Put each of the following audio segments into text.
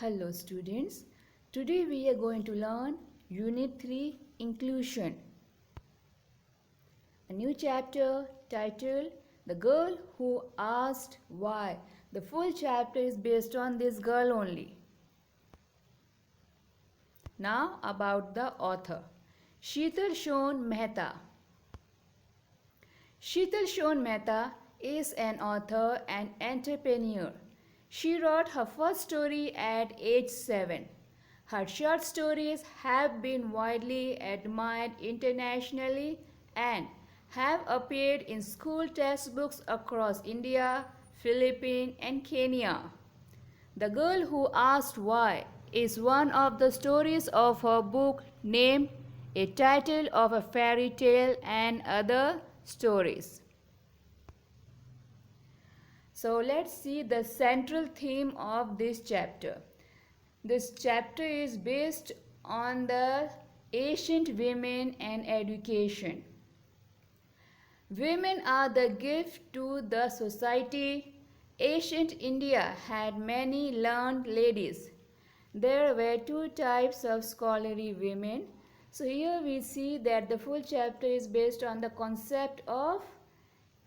Hello students, today we are going to learn Unit 3 Inclusion. A new chapter titled The Girl Who Asked Why. The full chapter is based on this girl only. Now about the author. Sheetal Shone Mehta. Sheetal Shone Mehta is an author and entrepreneur. She wrote her first story at age 7. Her short stories have been widely admired internationally and have appeared in school textbooks across India, Philippines, and Kenya. The Girl Who Asked Why is one of the stories of her book named A Title of a Fairy Tale and Other Stories. So let's see the central theme of this chapter. This chapter is based on the ancient women and education. Women are the gift to the society. Ancient India had many learned ladies. There were two types of scholarly women. So here we see that the full chapter is based on the concept of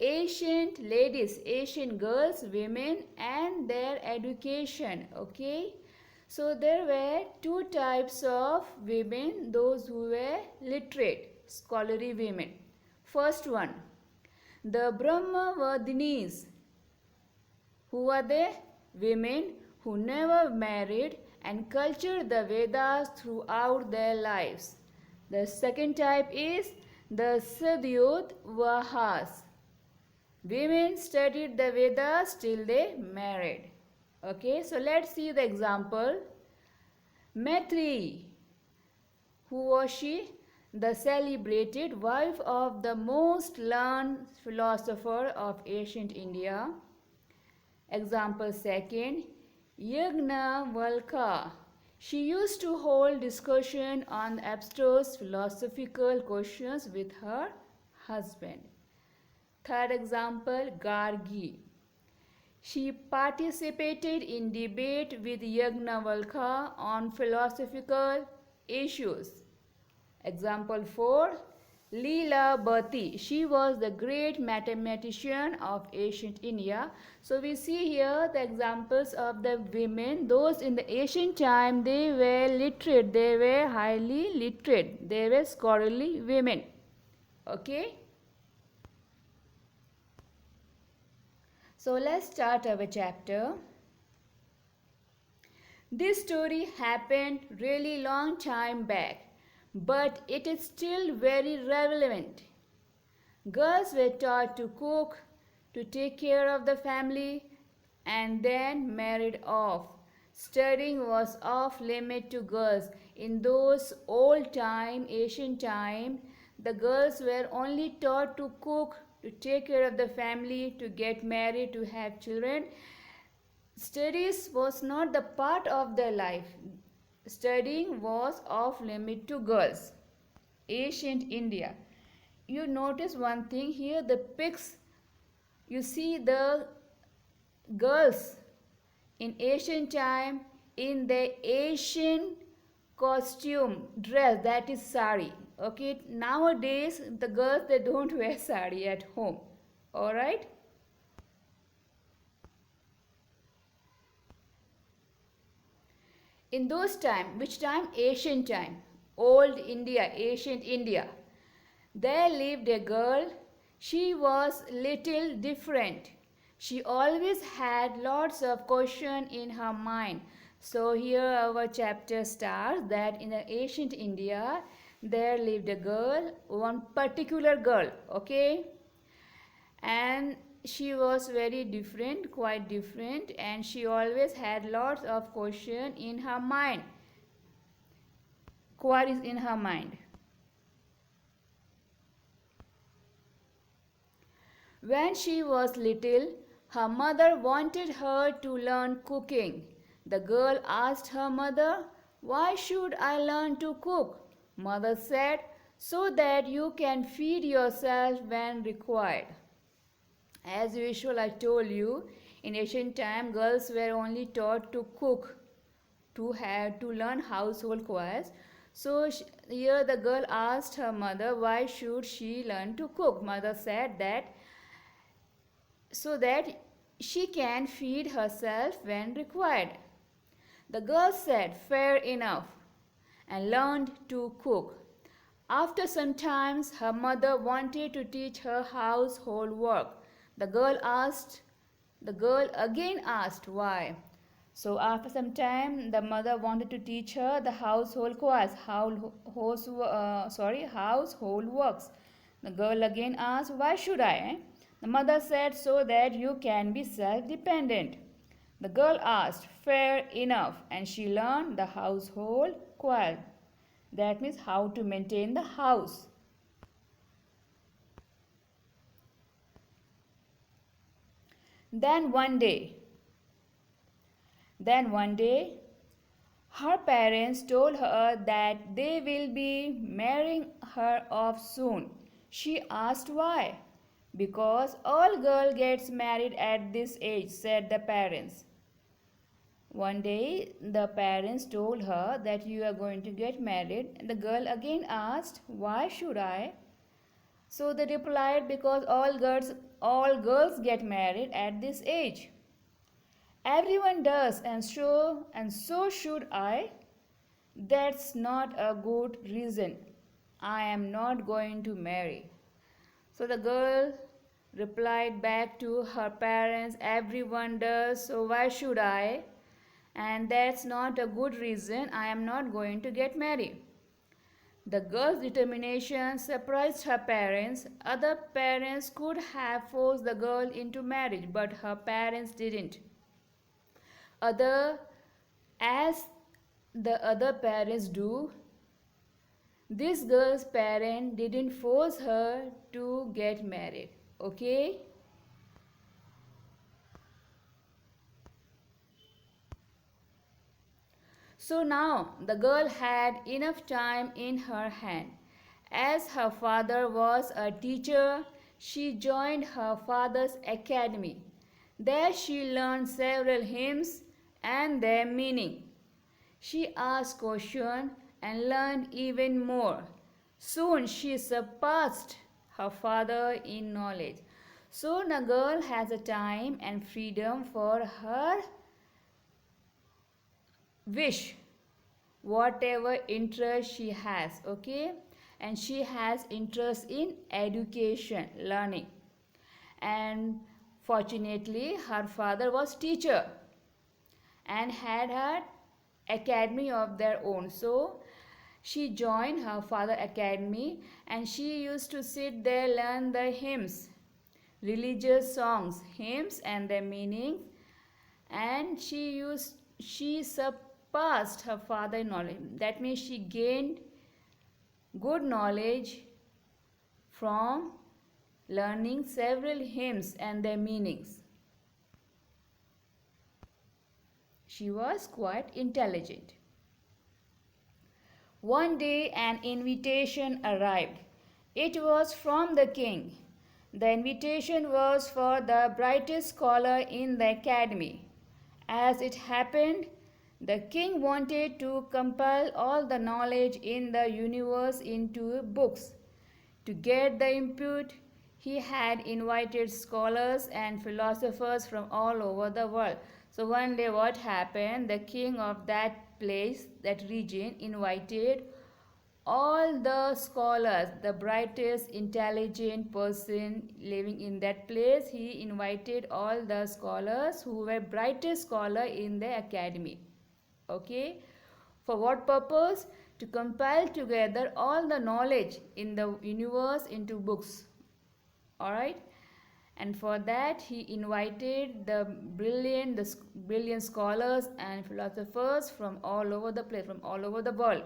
ancient ladies, ancient girls, women and their education. Okay. So there were two types of women, those who were literate, scholarly women. First one, the Brahmavadinis. Who are they? Women who never married and cultured the Vedas throughout their lives. The second type is the Sadyodvahas. Women studied the Vedas till they married. Okay, so let's see the example. Maitreyi. Who was she? The celebrated wife of the most learned philosopher of ancient India. Example second. Yajnavalkya. She used to hold discussion on abstruse philosophical questions with her husband. Third example, Gargi. She participated in debate with Yajnavalkya on philosophical issues. Example 4, Leela She was the great mathematician of ancient India. So we see here the examples of the women. Those in the ancient time, they were literate. They were highly literate. They were scholarly women. Okay. So let's start our chapter. This story happened really long time back, but it is still very relevant. Girls were taught to cook, to take care of the family, and then married off. Studying was off limit to girls. In those old time, ancient time, the girls were only taught to cook, to take care of the family, to get married, to have children. Studies was not the part of their life. Studying was off limit to girls. Ancient India. You notice one thing here, the pics, you see the girls in ancient time in the Asian costume dress, that is sari. Okay, nowadays the girls, they don't wear sari at home. All right. In those time, which time? Ancient time, old India, ancient India. There lived a girl. She was little different. She always had lots of questions in her mind. So here our chapter starts that in the ancient India, there lived a girl, one particular girl, okay? And she was very different, quite different, and she always had lots of questions in her mind, queries in her mind. When she was little, her mother wanted her to learn cooking. The girl asked her mother, "Why should I learn to cook?" Mother said, "So that you can feed yourself when required." As usual, I told you, in ancient time, girls were only taught to cook. to learn household chores. So here the girl asked her mother why should she learn to cook. Mother said that so that she can feed herself when required. The girl said fair enough and learned to cook. After some time, her mother wanted to teach her household work. The girl again asked why. So after some time, the mother wanted to teach her the household chores, household works. The girl again asked, "Why should I?" The mother said, "So that you can be self-dependent." The girl asked, "Fair enough," and she learned the household chores. That means how to maintain the house. Then one day, her parents told her that they will be marrying her off soon. She asked why. "Because all girl gets married at this age," said the parents. One day the parents told her that you are going to get married, and the girl again asked, "Why should I?" So they replied, "Because all girls get married at this age." "Everyone does, and so should I." "That's not a good reason. I am not going to marry." So the girl replied back to her parents, "Everyone does, so why should I? And that's not a good reason. I am not going to get married." The girl's determination surprised her parents. Other parents could have forced the girl into marriage, but her parents didn't. As the other parents do, this girl's parent didn't force her to get married. Okay? So now the girl had enough time in her hand. As her father was a teacher, she joined her father's academy. There she learned several hymns and their meaning. She asked questions and learned even more. Soon she surpassed her father in knowledge. Soon a girl has a time and freedom for her wish, whatever interest she has, okay? And she has interest in education, learning. And fortunately, her father was teacher and had her academy of their own. So she joined her father academy and she used to sit there, learn the hymns, religious songs, hymns and their meanings. And she surpassed her father in knowledge. That means she gained good knowledge from learning several hymns and their meanings. She was quite intelligent. One day an invitation arrived. It was from the king. The invitation was for the brightest scholar in the academy. As it happened, the king wanted to compile all the knowledge in the universe into books. To get the input, he had invited scholars and philosophers from all over the world. So one day what happened, the king of that place, that region, invited all the scholars, the brightest intelligent person living in that place. He invited all the scholars who were brightest scholar in the academy. Okay, for what purpose? To compile together all the knowledge in the universe into books. All right, and for that he invited the brilliant scholars and philosophers from all over the place, from all over the world.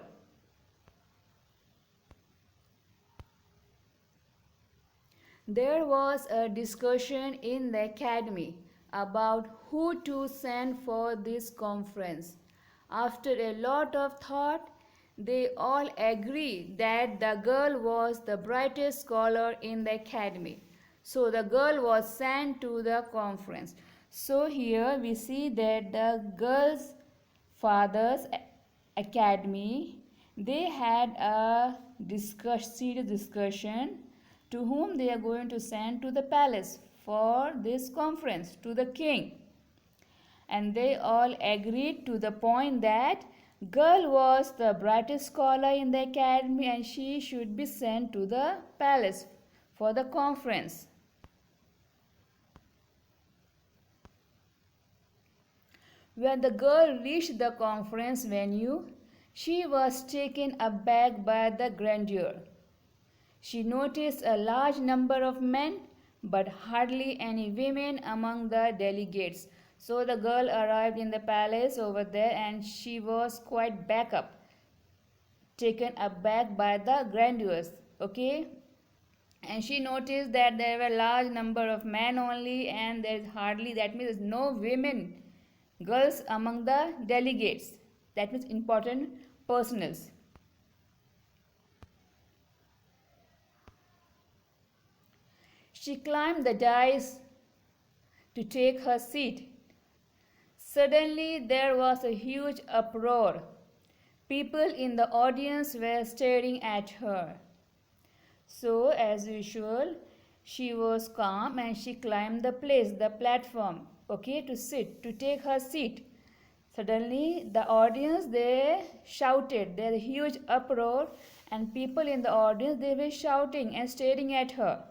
There was a discussion in the academy about who to send for this conference. After a lot of thought, they all agreed that the girl was the brightest scholar in the academy. So the girl was sent to the conference. So here we see that the girl's Father's Academy, they had a serious discussion to whom they are going to send to the palace for this conference to the king. And they all agreed to the point that girl was the brightest scholar in the academy and she should be sent to the palace for the conference. When the girl reached the conference venue, she was taken aback by the grandeur. She noticed a large number of men, but hardly any women among the delegates. So the girl arrived in the palace over there and she was quite taken aback by the grandeurs. Okay? And she noticed that there were large number of men only and there is hardly, that means no women, girls among the delegates. That means important personals. She climbed the dais to take her seat. Suddenly there was a huge uproar. People in the audience were staring at her. So, as usual, she was calm and she climbed the platform, okay, to sit, to take her seat. Suddenly, the audience, they shouted. There was a huge uproar and people in the audience, they were shouting and staring at her.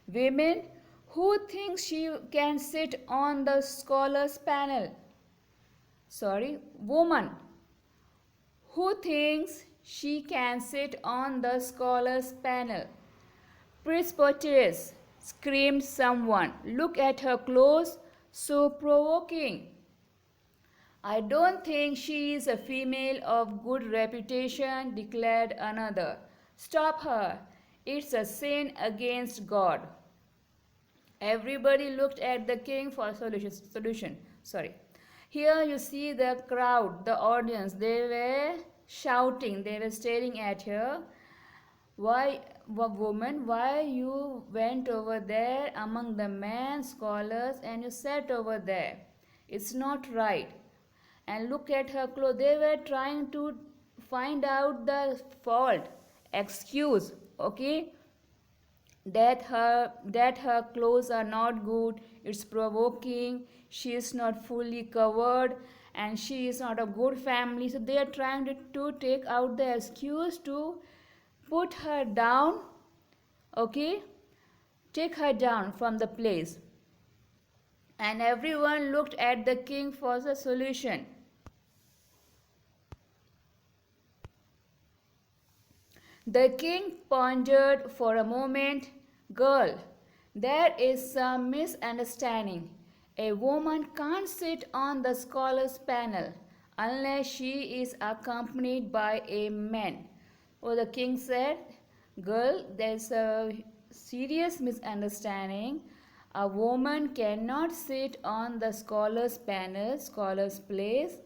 Women, who thinks she can sit on the scholars panel? Sorry, woman, who thinks she can sit on the scholars panel? Presbyterius, screamed someone. Look at her clothes, so provoking. I don't think she is a female of good reputation, declared another. Stop her. It's a sin against God. Everybody looked at the king for solution. Sorry. Here you see the crowd, the audience, they were shouting, they were staring at her. Why, woman, why you went over there among the men scholars and you sat over there? It's not right. And look at her clothes. They were trying to find out the fault, excuse, okay? That her clothes are not good, it's provoking, she is not fully covered and she is not a good family. So they are trying to take out the excuse to put her down, okay, take her down from the place. And everyone looked at the king for the solution. The king pondered for a moment. Girl, there is some misunderstanding. A woman can't sit on the scholars panel unless she is accompanied by a man. Oh, the king said, girl, there's a serious misunderstanding. A woman cannot sit on the scholars panel, scholars place,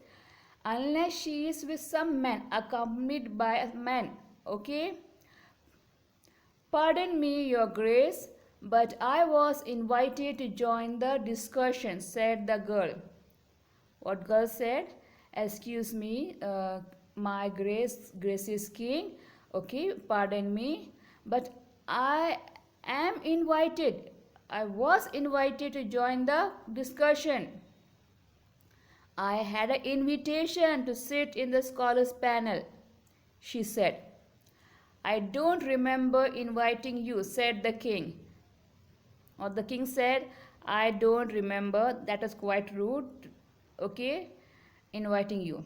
unless she is with some man, accompanied by a man. Okay? Pardon me, Your Grace, but I was invited to join the discussion, said the girl. What girl said? Excuse me, my gracious king. Okay, pardon me, but I am invited. I was invited to join the discussion. I had an invitation to sit in the scholars panel, she said. I don't remember inviting you, said the king. Or the king said, I don't remember. That is quite rude. Okay, inviting you.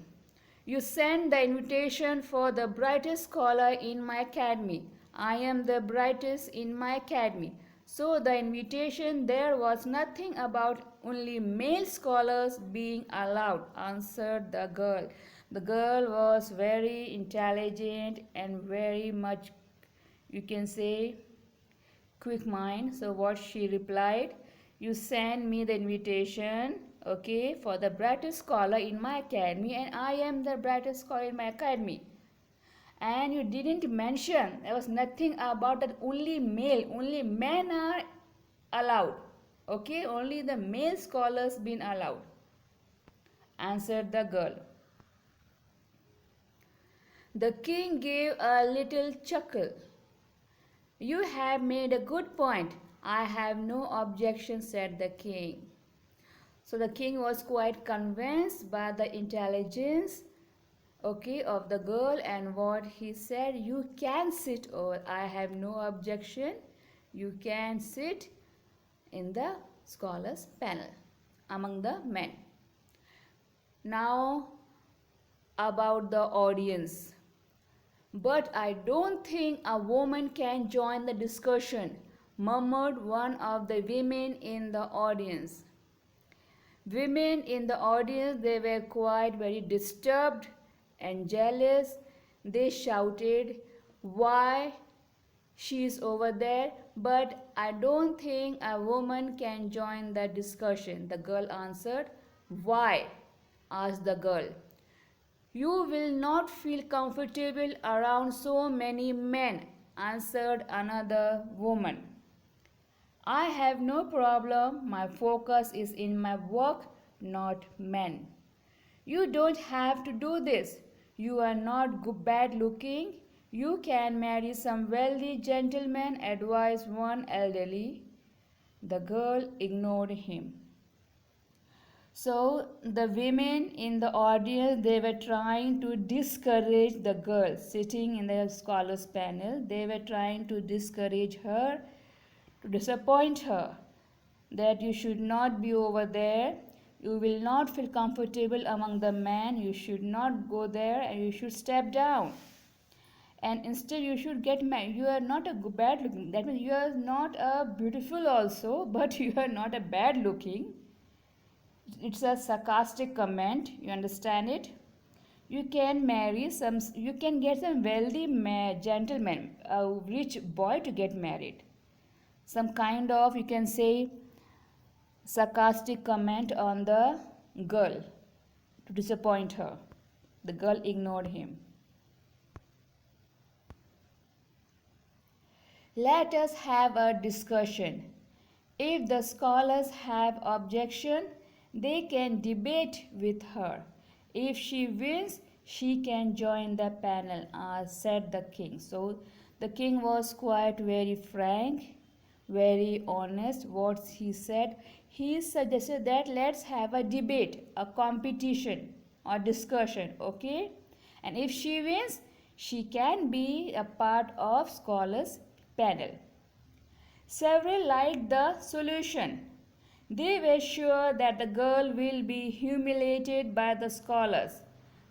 You sent the invitation for the brightest scholar in my academy. I am the brightest in my academy. So the invitation there was nothing about only male scholars being allowed, answered the girl. The girl was very intelligent and very much, you can say, quick mind. So what she replied, you send me the invitation, okay, for the brightest scholar in my academy and I am the brightest scholar in my academy. And you didn't mention, there was nothing about that only men are allowed. Okay, only the male scholars been allowed. answered the girl. The king gave a little chuckle. You have made a good point. I have no objection, said the king. So the king was quite convinced by the intelligence, of the girl, and what he said, you can sit over. I have no objection. You can sit in the scholars panel among the men. Now about the audience. But I don't think a woman can join the discussion, murmured one of the women in the audience. Women in the audience, they were quite very disturbed and jealous. They shouted, why she is over there? But I don't think a woman can join the discussion. The girl answered. Why? Asked the girl. You will not feel comfortable around so many men, answered another woman. I have no problem. My focus is in my work, not men. You don't have to do this. You are not bad looking. You can marry some wealthy gentleman, advised one elderly. The girl ignored him. So the women in the audience, they were trying to discourage the girl sitting in the scholars panel. They were trying to discourage her, to disappoint her, that you should not be over there. You will not feel comfortable among the men. You should not go there and you should step down. And instead you should get married. You are not a bad looking. That means you are not a beautiful also, but you are not a bad looking. It's a sarcastic comment. You understand it? You can marry some. You can get some wealthy gentleman, a rich boy to get married. Some kind of, you can say, sarcastic comment on the girl to disappoint her. The girl ignored him. Let us have a discussion. If the scholars have objection, they can debate with her. If she wins, she can join the panel, said the king. So the king was quite very frank, very honest. What he said, he suggested that let's have a debate, a competition or discussion, okay? And if she wins, she can be a part of scholars panel. Several liked the solution. They were sure that the girl will be humiliated by the scholars.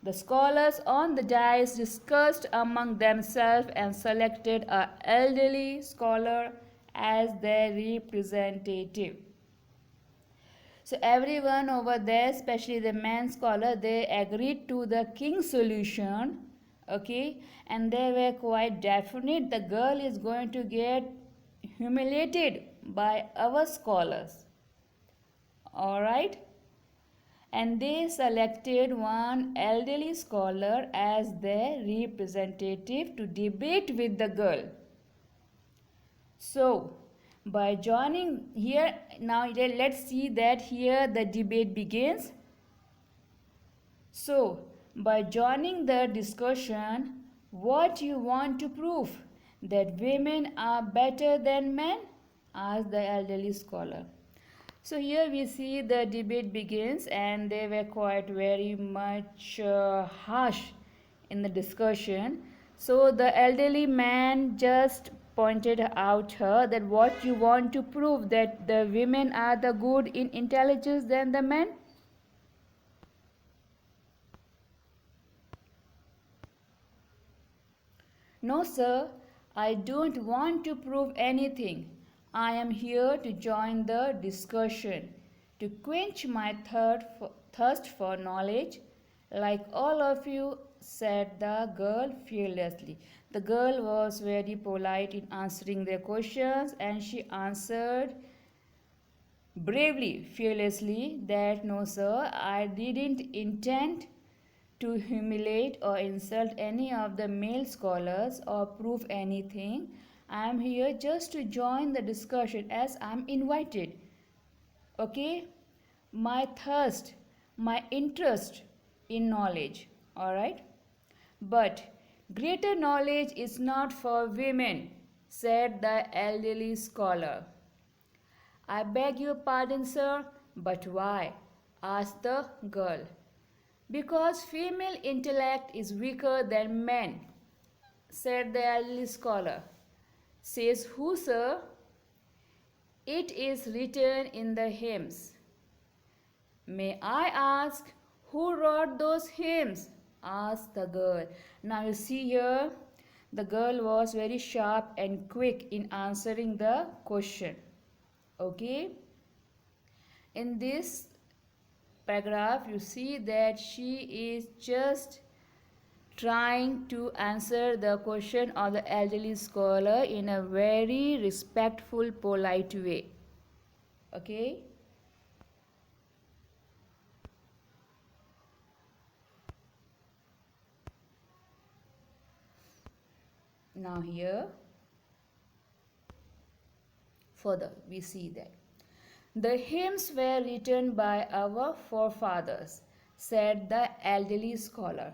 The scholars on the dais discussed among themselves and selected an elderly scholar as their representative. So everyone over there, especially the man scholar, they agreed to the king's solution, okay, and they were quite definite the girl is going to get humiliated by our scholars. All right, and they selected one elderly scholar as their representative to debate with the girl. So by joining here, now let's see that here the debate begins. So by joining the discussion, what you want to prove? That women are better than men? Asked the elderly scholar. So here we see the debate begins, and they were quite very much harsh in the discussion. So the elderly man just pointed out her that what you want to prove, that the women are the good in intelligence than the men? No, sir, I don't want to prove anything. I am here to join the discussion, to quench my thirst for knowledge, like all of you, said the girl fearlessly. The girl was very polite in answering their questions, and she answered bravely, fearlessly, that no, sir, I didn't intend to humiliate or insult any of the male scholars or prove anything. I am here just to join the discussion as I am invited. Okay? My thirst, my interest in knowledge. All right. But greater knowledge is not for women, said the elderly scholar. I beg your pardon, sir, but why? Asked the girl. Because female intellect is weaker than men, said the elderly scholar. Says who, sir? It is written in the hymns. May I ask who wrote those hymns? Asked the girl. Now you see here, the girl was very sharp and quick in answering the question. Okay? In this paragraph, you see that she is just trying to answer the question of the elderly scholar in a very respectful, polite way. Okay? Now here, further we see that the hymns were written by our forefathers, said the elderly scholar.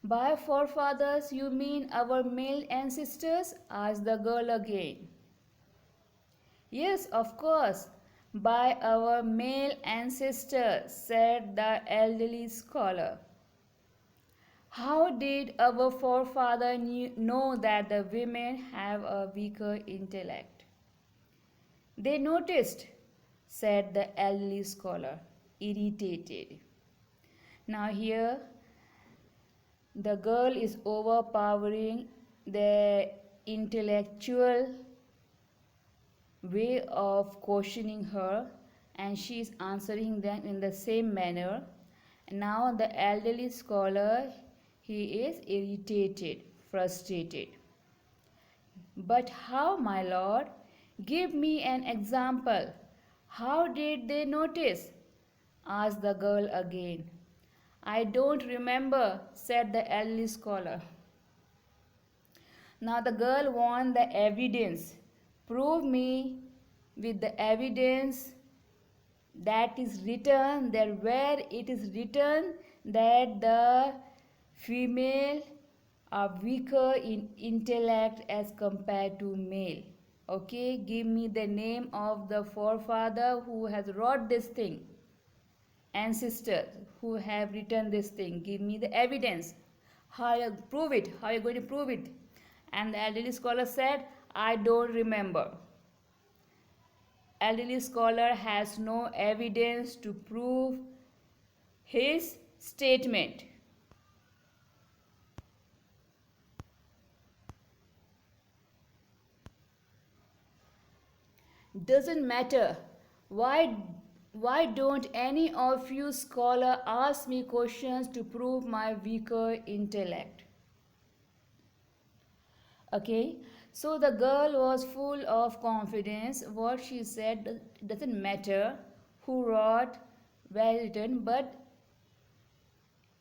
By forefathers you mean our male ancestors? Asked the girl again. Yes, of course, by our male ancestors, said the elderly scholar. How did our forefather know that the women have a weaker intellect? They noticed, said the elderly scholar, irritated. Now here, the girl is overpowering the intellectual way of questioning her, and she is answering them in the same manner. Now the elderly scholar, he is irritated, frustrated. But how, my lord? Give me an example. How did they notice? Asked the girl again. I don't remember, said the elderly scholar. Now the girl wants the evidence. Prove me with the evidence that is written, that where it is written that the female are weaker in intellect as compared to male. Okay, give me the name of the forefather who has wrote this thing. Ancestors who have written this thing. Give me the evidence. How you prove it? How are you going to prove it? And the elderly scholar said, I don't remember. Elderly scholar has no evidence to prove his statement. Doesn't matter. Why don't any of you scholar ask me questions to prove my weaker intellect? Okay, so the girl was full of confidence. What she said doesn't matter who wrote, well written, but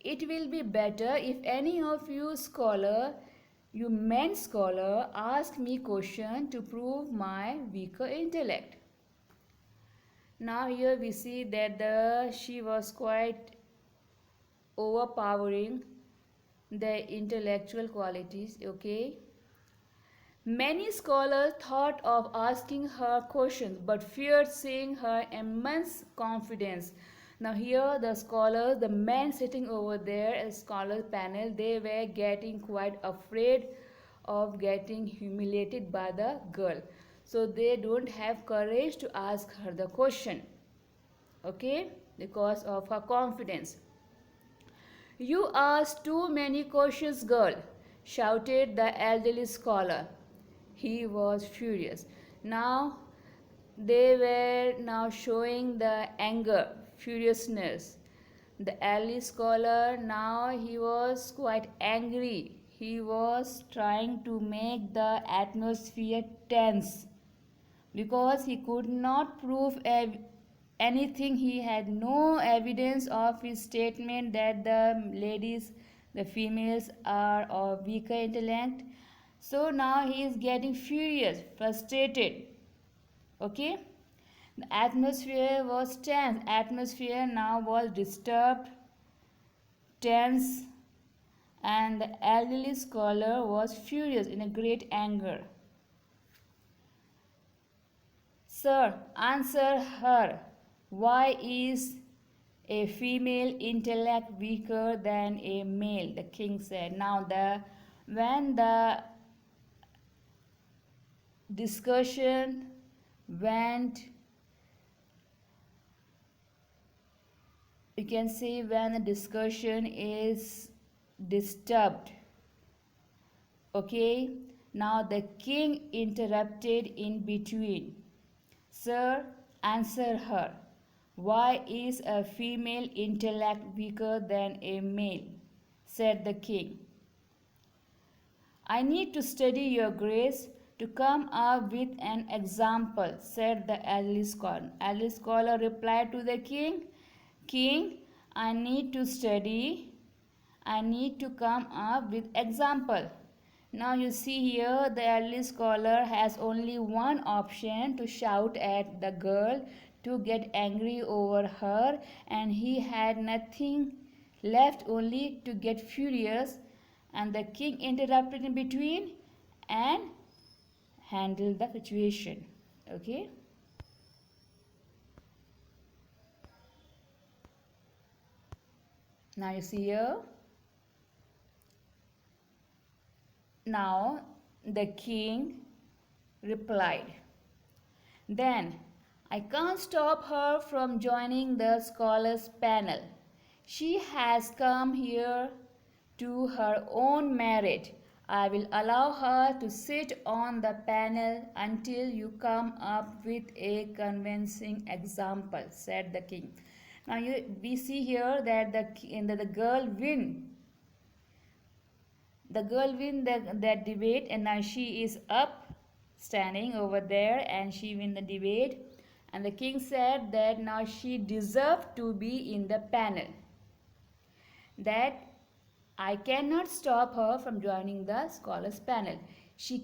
it will be better if any of you scholar, you men scholar, ask me question to prove my weaker intellect. Now here we see that she was quite overpowering the intellectual qualities. Okay. Many scholars thought of asking her questions but feared seeing her immense confidence. Now here the scholars, the men sitting over there as scholar panel, they were getting quite afraid of getting humiliated by the girl. So they don't have courage to ask her the question. Okay, because of her confidence. You ask too many questions, girl, shouted the elderly scholar. He was furious. Now they were now showing the anger, furiousness. The elderly scholar, now he was quite angry. He was trying to make the atmosphere tense because he could not prove anything. He had no evidence of his statement that the ladies, the females are of weaker intellect. So now he is getting furious, frustrated. Okay. The atmosphere was tense. Atmosphere now was disturbed, tense, and the elderly scholar was furious in a great anger. Sir, answer her. Why is a female intellect weaker than a male? The king said. Now when the discussion went, you can say when the discussion is disturbed, okay, now the king interrupted in between. Sir, answer her. Why is a female intellect weaker than a male? Said the king. I need to study, your grace, to come up with an example, said the elderly scholar. Elderly scholar replied to the king, King, I need to study, I need to come up with example. Now you see here the elderly scholar has only one option, to shout at the girl, to get angry over her, and he had nothing left only to get furious, and the king interrupted in between and handled the situation. Okay. Now you see here. Now the king replied, Then I can't stop her from joining the scholars' panel. She has come here to her own merit. I will allow her to sit on the panel until you come up with a convincing example, said the king. Now we see here that the girl win. The girl win that debate, and now she is up, standing over there, and she win the debate. And the king said that now she deserved to be in the panel. That I cannot stop her from joining the scholars panel. She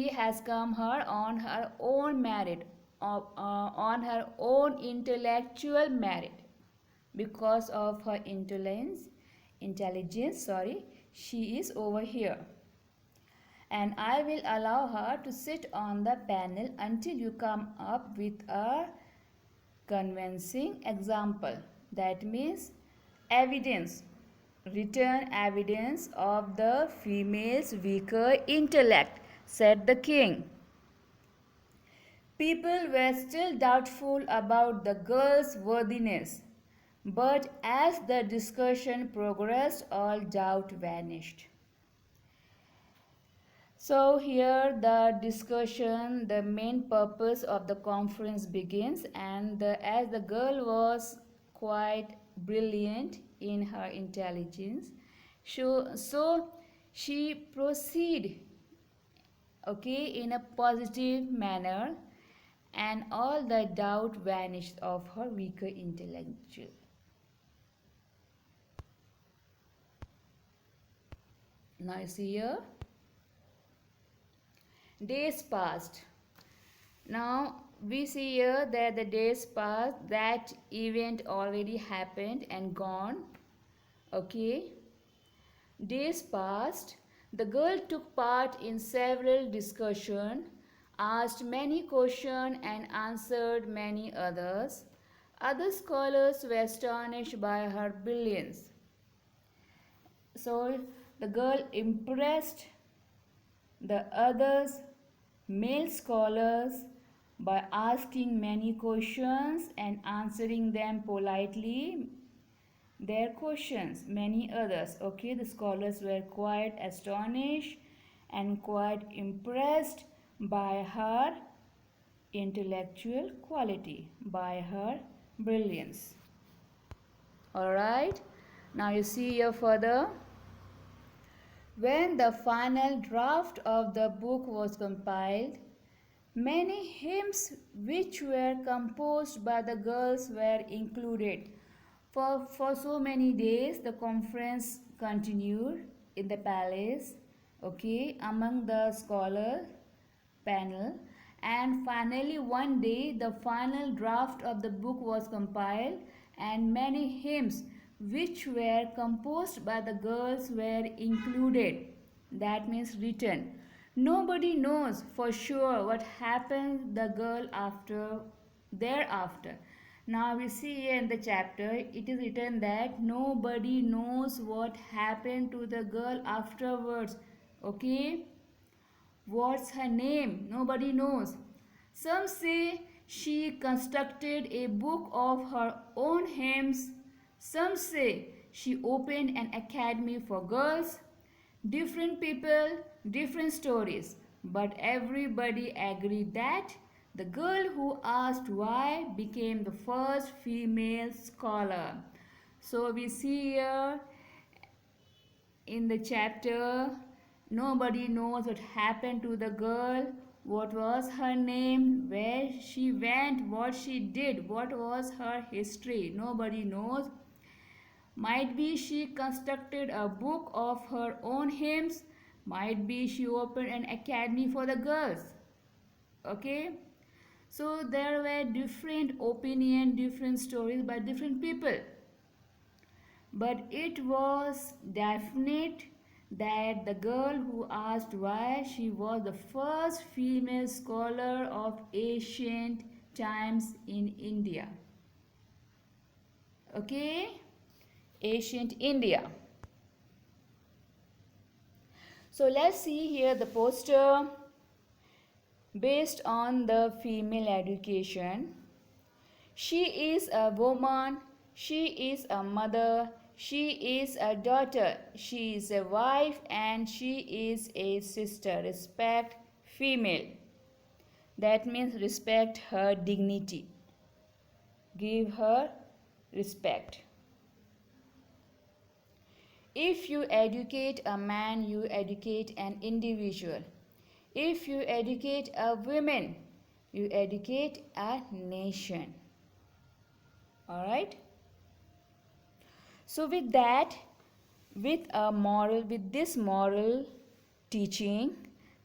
has come her on her own merit, on her own intellectual merit. Because of her intelligence, she is over here. And I will allow her to sit on the panel until you come up with a convincing example. That means evidence, written evidence of the female's weaker intellect, said the king. People were still doubtful about the girl's worthiness, but as the discussion progressed, all doubt vanished. So here the discussion, the main purpose of the conference begins, and as the girl was quite brilliant in her intelligence, so she proceeded, okay, in a positive manner, and all the doubt vanished of her weaker intellectual. Now you see here. Days passed. Now we see here that the days passed, that event already happened and gone. Okay. Days passed. The girl took part in several discussions, asked many questions and answered many others. Other scholars were astonished by her brilliance. So the girl impressed the others male scholars by asking many questions and answering them politely their questions. Many others, okay, the scholars were quite astonished and quite impressed by her intellectual quality, by her brilliance. Alright, now you see here further. When the final draft of the book was compiled, many hymns which were composed by the girls were included. For so many days, the conference continued in the palace, okay, among the scholar panel, And finally, one day, the final draft of the book was compiled, and many hymns which were composed by the girls were included. That means written. Nobody knows for sure what happened the girl after thereafter. Now we see here in the chapter, it is written that nobody knows what happened to the girl afterwards. Okay? What's her name? Nobody knows. Some say she constructed a book of her own hymns. Some say she opened an academy for girls. Different people, different stories. But everybody agreed that the girl who asked why became the first female scholar. So we see here in the chapter, nobody knows what happened to the girl, what was her name, where she went, what she did, what was her history. Nobody knows. Might be she constructed a book of her own hymns, might be she opened an academy for the girls. Okay? So there were different opinions, different stories by different people. But it was definite that the girl who asked why, she was the first female scholar of ancient times in India. Okay? Ancient India. So let's see here the poster based on the female education. She is a woman, she is a mother, she is a daughter, she is a wife, and she is a sister. Respect female. That means respect her dignity. Give her respect. If you educate a man, you educate an individual. If you educate a woman, you educate a nation. Alright? So with that, with this moral teaching,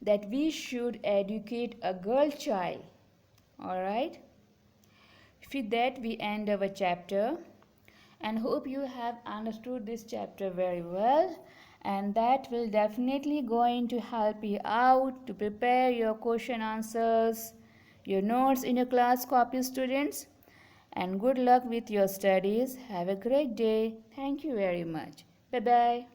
that we should educate a girl child. Alright? With that, we end our chapter, and hope you have understood this chapter very well, and that will definitely going to help you out to prepare your question answers, your notes in your class copy, students. And good luck with your studies. Have a great day. Thank you very much. Bye bye.